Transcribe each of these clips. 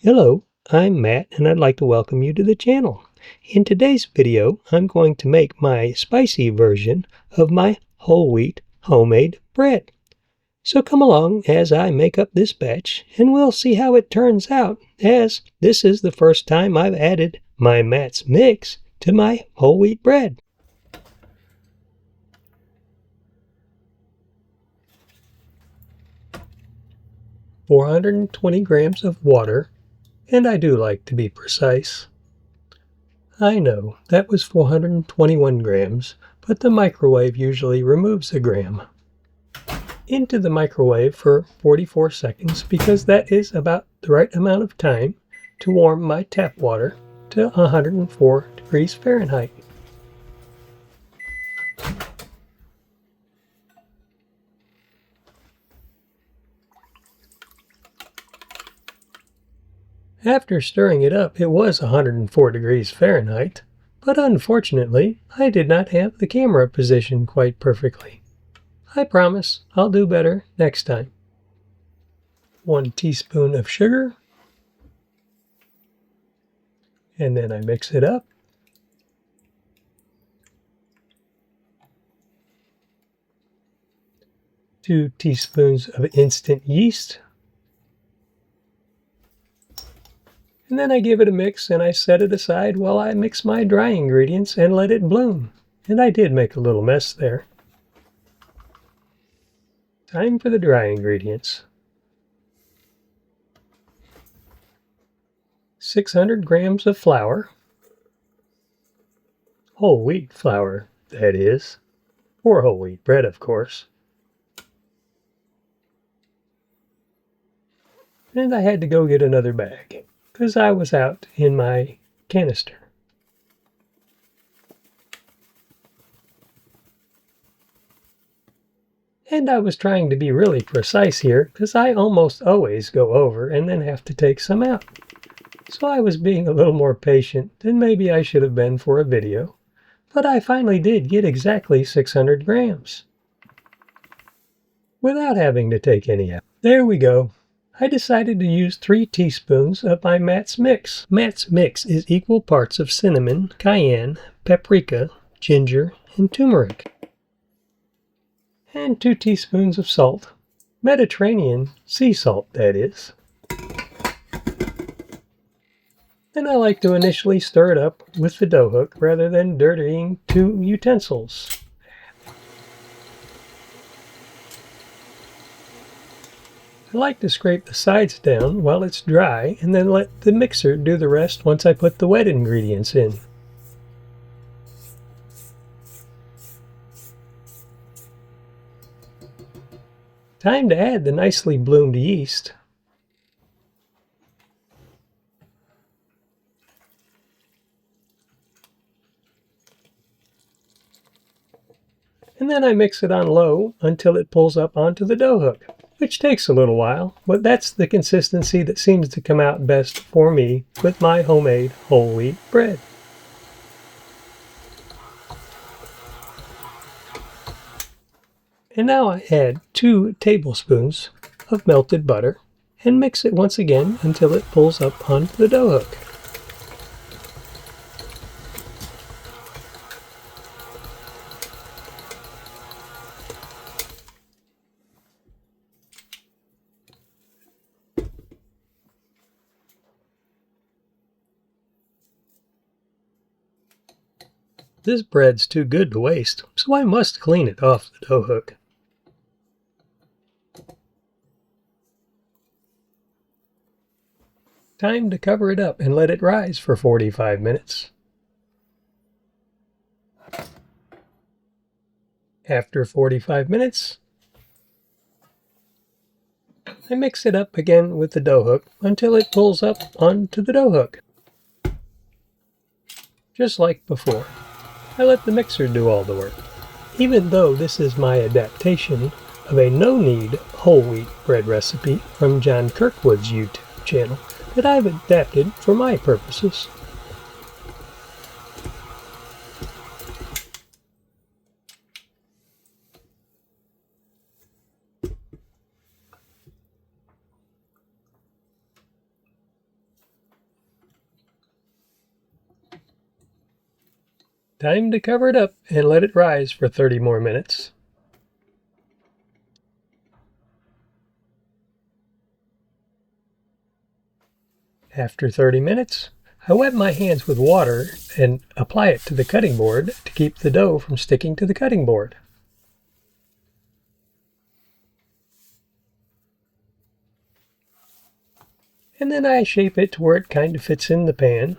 Hello, I'm Matt and I'd like to welcome you to the channel. In today's video, I'm going to make my spicy version of my whole wheat homemade bread. So come along as I make up this batch and we'll see how it turns out, as this is the first time I've added my Matt's mix to my whole wheat bread. "420 grams of water," and I do like to be precise. I know, that was 421 grams, but the microwave usually removes a gram. Into the microwave for 44 seconds because that is about the right amount of time to warm my tap water to 104 degrees Fahrenheit. After stirring it up, it was 104 degrees Fahrenheit, but unfortunately, I did not have the camera positioned quite perfectly. I promise I'll do better next time. 1 teaspoon of sugar, and then I mix it up. 2 teaspoons of instant yeast. And then I give it a mix and I set it aside while I mix my dry ingredients and let it bloom. And I did make a little mess there. Time for the dry ingredients. 600 grams of flour. Whole wheat flour, that is. Or whole wheat bread, of course. And I had to go get another bag because I was out in my canister. And I was trying to be really precise here because I almost always go over and then have to take some out. So I was being a little more patient than maybe I should have been for a video, but I finally did get exactly 600 grams without having to take any out. There we go. I decided to use 3 teaspoons of my Matt's mix. Matt's mix is equal parts of cinnamon, cayenne, paprika, ginger, and turmeric. And 2 teaspoons of salt. Mediterranean sea salt, that is. And I like to initially stir it up with the dough hook rather than dirtying 2 utensils. I like to scrape the sides down while it's dry and then let the mixer do the rest once I put the wet ingredients in. Time to add the nicely bloomed yeast. And then I mix it on low until it pulls up onto the dough hook, which takes a little while, but that's the consistency that seems to come out best for me with my homemade whole wheat bread. And now I add 2 tablespoons of melted butter and mix it once again until it pulls up onto the dough hook. This bread's too good to waste, so I must clean it off the dough hook. Time to cover it up and let it rise for 45 minutes. After 45 minutes, I mix it up again with the dough hook until it pulls up onto the dough hook. Just like before, I let the mixer do all the work. Even though this is my adaptation of a no-knead whole wheat bread recipe from John Kirkwood's YouTube channel that I've adapted for my purposes. Time to cover it up and let it rise for 30 more minutes. After 30 minutes, I wet my hands with water and apply it to the cutting board to keep the dough from sticking to the cutting board. And then I shape it to where it kind of fits in the pan.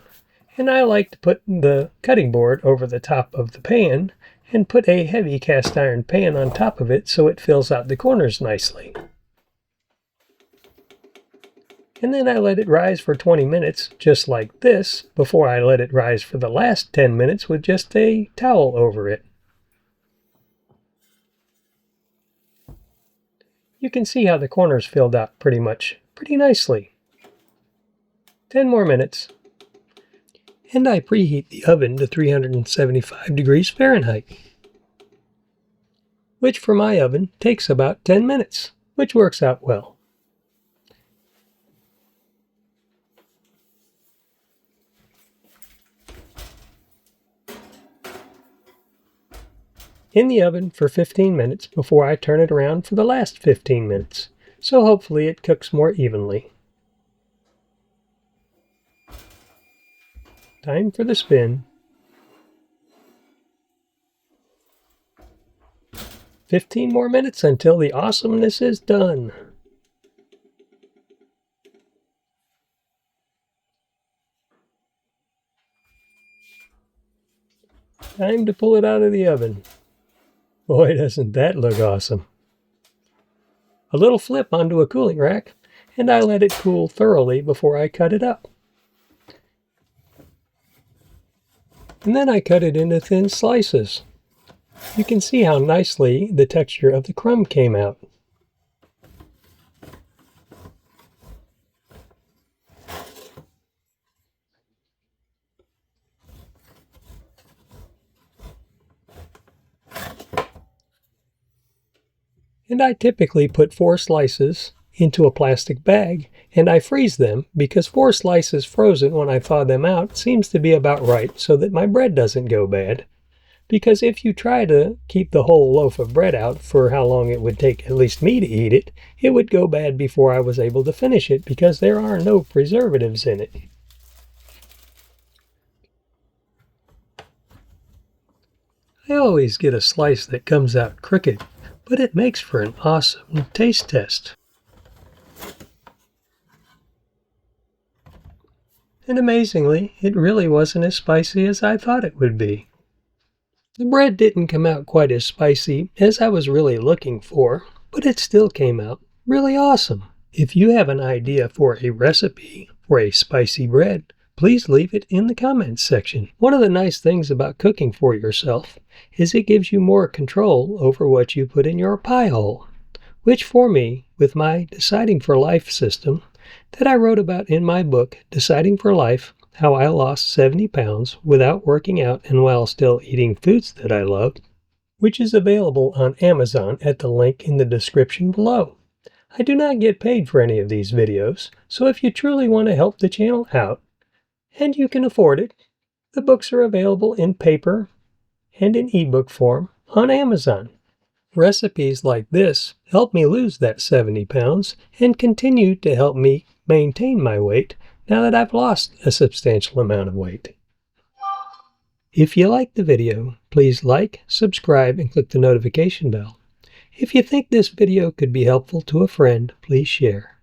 And I like to put the cutting board over the top of the pan and put a heavy cast iron pan on top of it so it fills out the corners nicely. And then I let it rise for 20 minutes, just like this, before I let it rise for the last 10 minutes with just a towel over it. You can see how the corners filled out pretty nicely. 10 more minutes. And I preheat the oven to 375 degrees Fahrenheit, which for my oven takes about 10 minutes, which works out well. In the oven for 15 minutes before I turn it around for the last 15 minutes, so hopefully it cooks more evenly. Time for the spin. 15 more minutes until the awesomeness is done. Time to pull it out of the oven. Boy, doesn't that look awesome. A little flip onto a cooling rack, and I let it cool thoroughly before I cut it up. And then I cut it into thin slices. You can see how nicely the texture of the crumb came out. And I typically put 4 slices into a plastic bag, and I freeze them because 4 slices frozen when I thaw them out seems to be about right so that my bread doesn't go bad. Because if you try to keep the whole loaf of bread out for how long it would take at least me to eat it, it would go bad before I was able to finish it because there are no preservatives in it. I always get a slice that comes out crooked, but it makes for an awesome taste test. And amazingly, it really wasn't as spicy as I thought it would be. The bread didn't come out quite as spicy as I was really looking for, but it still came out really awesome. If you have an idea for a recipe for a spicy bread, please leave it in the comments section. One of the nice things about cooking for yourself is it gives you more control over what you put in your pie hole, which for me, with my Deciding for Life system that I wrote about in my book, Deciding for Life, How I Lost 70 Pounds Without Working Out and While Still Eating Foods That I Loved, which is available on Amazon at the link in the description below. I do not get paid for any of these videos, so if you truly want to help the channel out, and you can afford it, the books are available in paper and in ebook form on Amazon. Recipes like this help me lose that 70 pounds and continue to help me maintain my weight now that I've lost a substantial amount of weight. If you liked the video, please like, subscribe, and click the notification bell. If you think this video could be helpful to a friend, please share.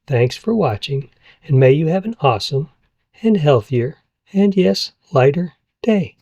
Thanks for watching, and may you have an awesome and healthier and yes, lighter day.